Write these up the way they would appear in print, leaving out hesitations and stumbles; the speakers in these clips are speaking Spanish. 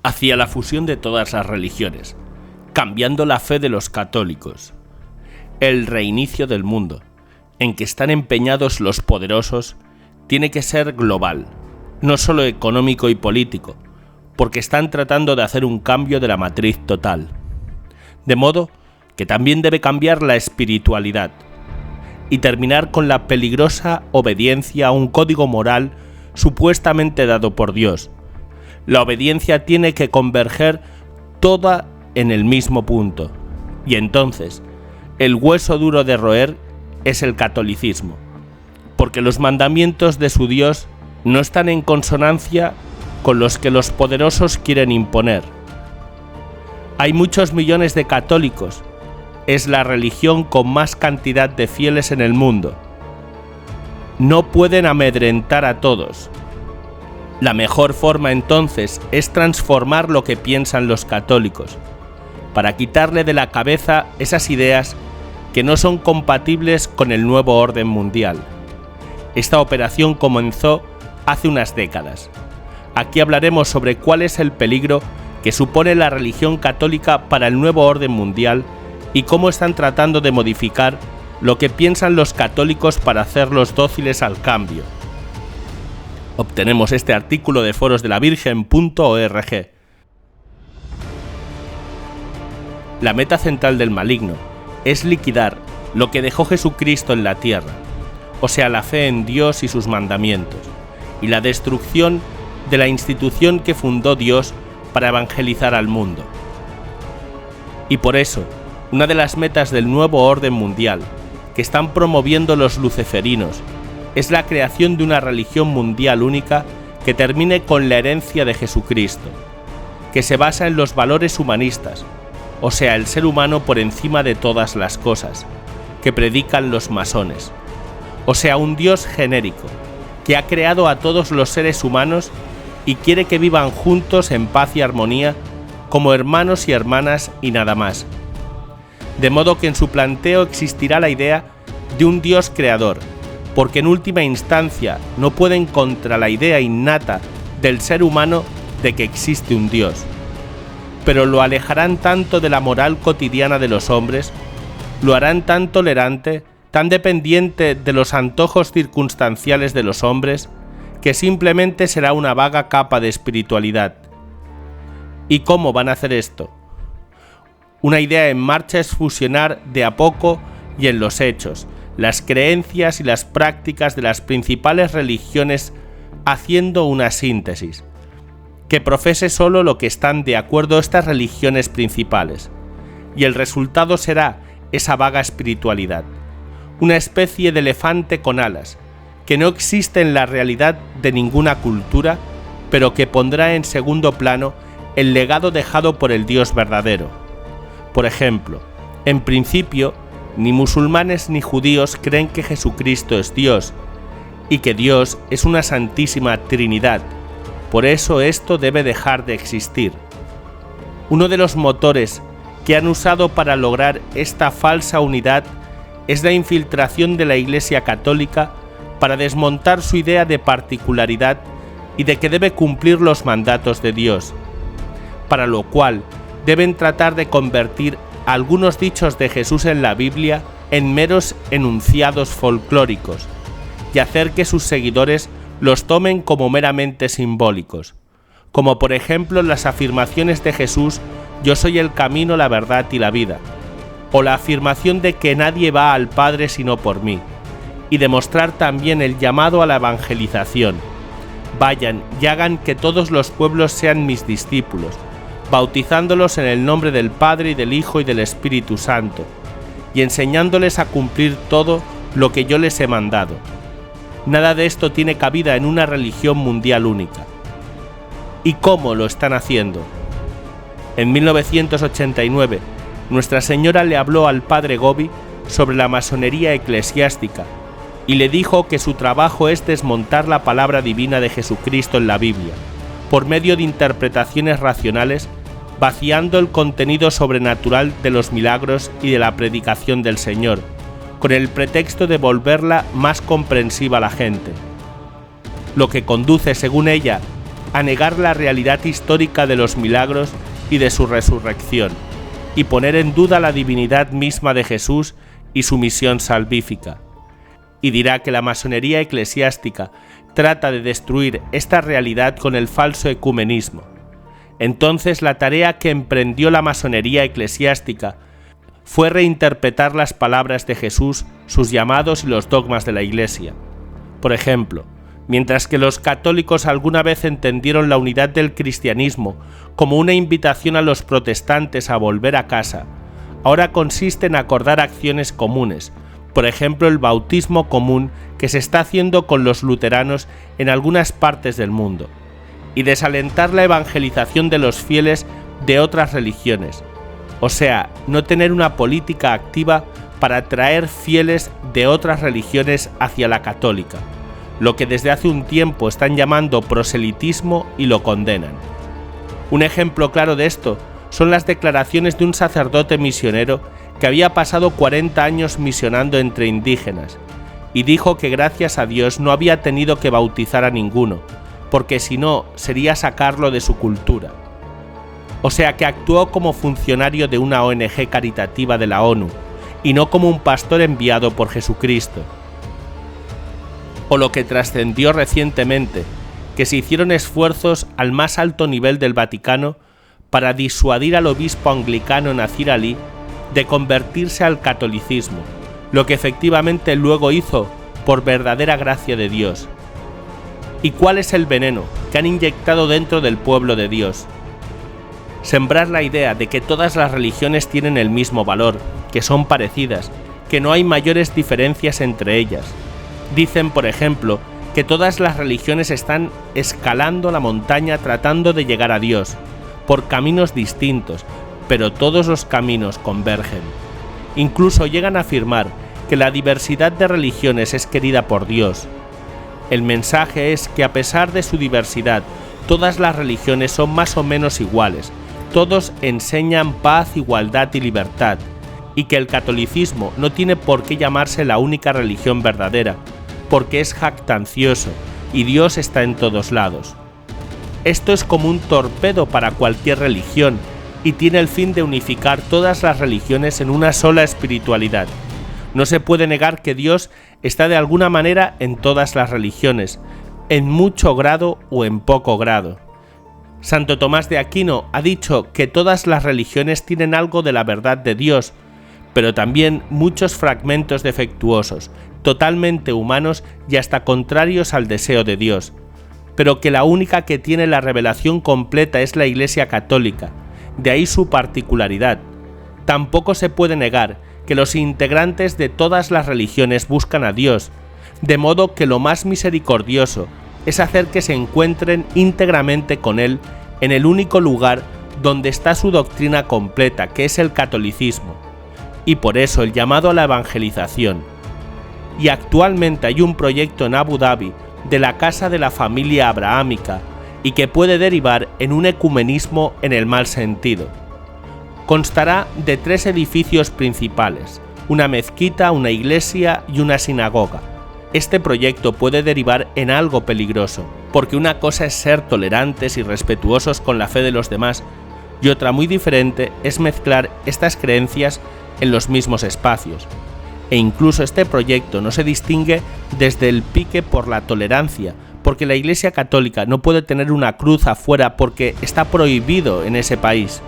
hacia la fusión de todas las religiones, cambiando la fe de los católicos, el reinicio del mundo, en que están empeñados los poderosos, tiene que ser global, no solo económico y político, porque están tratando de hacer un cambio de la matriz total. De modo que también debe cambiar la espiritualidad y terminar con la peligrosa obediencia a un código moral supuestamente dado por Dios. La obediencia tiene que converger toda en el mismo punto, y entonces el hueso duro de roer es el catolicismo, porque los mandamientos de su Dios no están en consonancia con los que los poderosos quieren imponer. Hay muchos millones de católicos, es la religión con más cantidad de fieles en el mundo. No pueden amedrentar a todos. La mejor forma entonces es transformar lo que piensan los católicos, para quitarle de la cabeza esas ideas que no son compatibles con el nuevo orden mundial. Esta operación comenzó hace unas décadas. Aquí hablaremos sobre cuál es el peligro que supone la religión católica para el nuevo orden mundial y cómo están tratando de modificar lo que piensan los católicos para hacerlos dóciles al cambio. Obtenemos este artículo de forosdelavirgen.org. La meta central del maligno es liquidar lo que dejó Jesucristo en la tierra, o sea, la fe en Dios y sus mandamientos, y la destrucción de la institución que fundó Dios para evangelizar al mundo. Y por eso, una de las metas del nuevo orden mundial que están promoviendo los luciferinos es la creación de una religión mundial única que termine con la herencia de Jesucristo, que se basa en los valores humanistas, o sea, el ser humano por encima de todas las cosas, que predican los masones, o sea, un Dios genérico, que ha creado a todos los seres humanos y quiere que vivan juntos en paz y armonía como hermanos y hermanas y nada más. De modo que en su planteo existirá la idea de un Dios creador, porque en última instancia no pueden contra la idea innata del ser humano de que existe un Dios. Pero lo alejarán tanto de la moral cotidiana de los hombres, lo harán tan tolerante, tan dependiente de los antojos circunstanciales de los hombres, que simplemente será una vaga capa de espiritualidad. ¿Y cómo van a hacer esto? Una idea en marcha es fusionar de a poco y en los hechos las creencias y las prácticas de las principales religiones, haciendo una síntesis que profese solo lo que están de acuerdo estas religiones principales, y el resultado será esa vaga espiritualidad, una especie de elefante con alas, que no existe en la realidad de ninguna cultura, pero que pondrá en segundo plano el legado dejado por el Dios verdadero. Por ejemplo, en principio, ni musulmanes ni judíos creen que Jesucristo es Dios, y que Dios es una santísima Trinidad. Por eso esto debe dejar de existir. Uno de los motores que han usado para lograr esta falsa unidad es la infiltración de la Iglesia Católica para desmontar su idea de particularidad y de que debe cumplir los mandatos de Dios, para lo cual deben tratar de convertir algunos dichos de Jesús en la Biblia en meros enunciados folclóricos y hacer que sus seguidores los tomen como meramente simbólicos, como por ejemplo las afirmaciones de Jesús: yo soy el camino, la verdad y la vida, o la afirmación de que nadie va al Padre sino por mí, y demostrar también el llamado a la evangelización: vayan y hagan que todos los pueblos sean mis discípulos, bautizándolos en el nombre del Padre y del Hijo y del Espíritu Santo, y enseñándoles a cumplir todo lo que yo les he mandado. Nada de esto tiene cabida en una religión mundial única. ¿Y cómo lo están haciendo? En 1989, Nuestra Señora le habló al padre Gobi sobre la masonería eclesiástica y le dijo que su trabajo es desmontar la palabra divina de Jesucristo en la Biblia, por medio de interpretaciones racionales, vaciando el contenido sobrenatural de los milagros y de la predicación del Señor, con el pretexto de volverla más comprensiva a la gente. Lo que conduce, según ella, a negar la realidad histórica de los milagros y de su resurrección, y poner en duda la divinidad misma de Jesús y su misión salvífica. Y dirá que la masonería eclesiástica trata de destruir esta realidad con el falso ecumenismo. Entonces la tarea que emprendió la masonería eclesiástica fue reinterpretar las palabras de Jesús, sus llamados y los dogmas de la Iglesia. Por ejemplo, mientras que los católicos alguna vez entendieron la unidad del cristianismo como una invitación a los protestantes a volver a casa, ahora consiste en acordar acciones comunes, por ejemplo el bautismo común que se está haciendo con los luteranos en algunas partes del mundo, y desalentar la evangelización de los fieles de otras religiones, o sea, no tener una política activa para atraer fieles de otras religiones hacia la católica, lo que desde hace un tiempo están llamando proselitismo y lo condenan. Un ejemplo claro de esto son las declaraciones de un sacerdote misionero que había pasado 40 años misionando entre indígenas, y dijo que gracias a Dios no había tenido que bautizar a ninguno, porque si no sería sacarlo de su cultura. O sea que actuó como funcionario de una ONG caritativa de la ONU, y no como un pastor enviado por Jesucristo. O lo que trascendió recientemente, que se hicieron esfuerzos al más alto nivel del Vaticano para disuadir al obispo anglicano Nazir Ali de convertirse al catolicismo, lo que efectivamente luego hizo por verdadera gracia de Dios. ¿Y cuál es el veneno que han inyectado dentro del pueblo de Dios? Sembrar la idea de que todas las religiones tienen el mismo valor, que son parecidas, que no hay mayores diferencias entre ellas. Dicen, por ejemplo, que todas las religiones están escalando la montaña tratando de llegar a Dios, por caminos distintos, pero todos los caminos convergen. Incluso llegan a afirmar que la diversidad de religiones es querida por Dios. El mensaje es que a pesar de su diversidad, todas las religiones son más o menos iguales, todos enseñan paz, igualdad y libertad, y que el catolicismo no tiene por qué llamarse la única religión verdadera, porque es jactancioso y Dios está en todos lados. Esto es como un torpedo para cualquier religión y tiene el fin de unificar todas las religiones en una sola espiritualidad. No se puede negar que Dios está de alguna manera en todas las religiones, en mucho grado o en poco grado. Santo Tomás de Aquino ha dicho que todas las religiones tienen algo de la verdad de Dios, pero también muchos fragmentos defectuosos, totalmente humanos y hasta contrarios al deseo de Dios, pero que la única que tiene la revelación completa es la Iglesia Católica, de ahí su particularidad. Tampoco se puede negar que los integrantes de todas las religiones buscan a Dios, de modo que lo más misericordioso es hacer que se encuentren íntegramente con Él en el único lugar donde está su doctrina completa, que es el catolicismo, y por eso el llamado a la evangelización. Y actualmente hay un proyecto en Abu Dhabi de la Casa de la Familia Abrahámica y que puede derivar en un ecumenismo en el mal sentido. Constará de 3 edificios principales, una mezquita, una iglesia y una sinagoga. Este proyecto puede derivar en algo peligroso, porque una cosa es ser tolerantes y respetuosos con la fe de los demás, y otra muy diferente es mezclar estas creencias en los mismos espacios. E incluso este proyecto no se distingue desde el pique por la tolerancia, porque la Iglesia Católica no puede tener una cruz afuera porque está prohibido en ese país.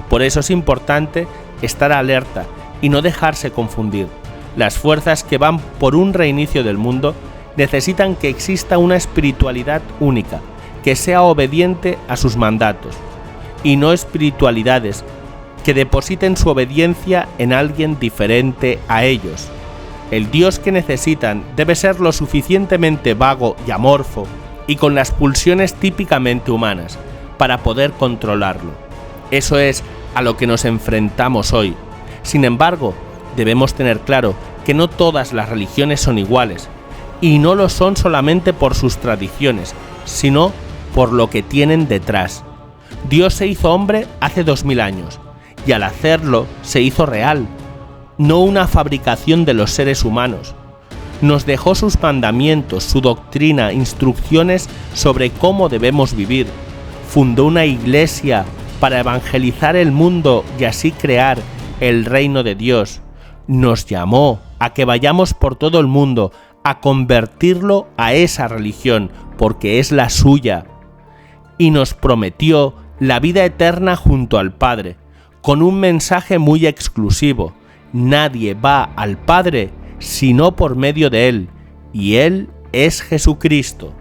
Por eso es importante estar alerta y no dejarse confundir. Las fuerzas que van por un reinicio del mundo necesitan que exista una espiritualidad única, que sea obediente a sus mandatos, y no espiritualidades que depositen su obediencia en alguien diferente a ellos. El Dios que necesitan debe ser lo suficientemente vago y amorfo y con las pulsiones típicamente humanas para poder controlarlo. Eso es a lo que nos enfrentamos hoy. Sin embargo, debemos tener claro que no todas las religiones son iguales, y no lo son solamente por sus tradiciones, sino por lo que tienen detrás. Dios se hizo hombre hace 2000 años, y al hacerlo se hizo real, no una fabricación de los seres humanos. nos dejó sus mandamientos, su doctrina, instrucciones sobre cómo debemos vivir. Fundó una iglesia para evangelizar el mundo y así crear el reino de Dios. Nos llamó a que vayamos por todo el mundo a convertirlo a esa religión, porque es la suya. Y nos prometió la vida eterna junto al Padre, con un mensaje muy exclusivo. Nadie va al Padre sino por medio de Él, y Él es Jesucristo.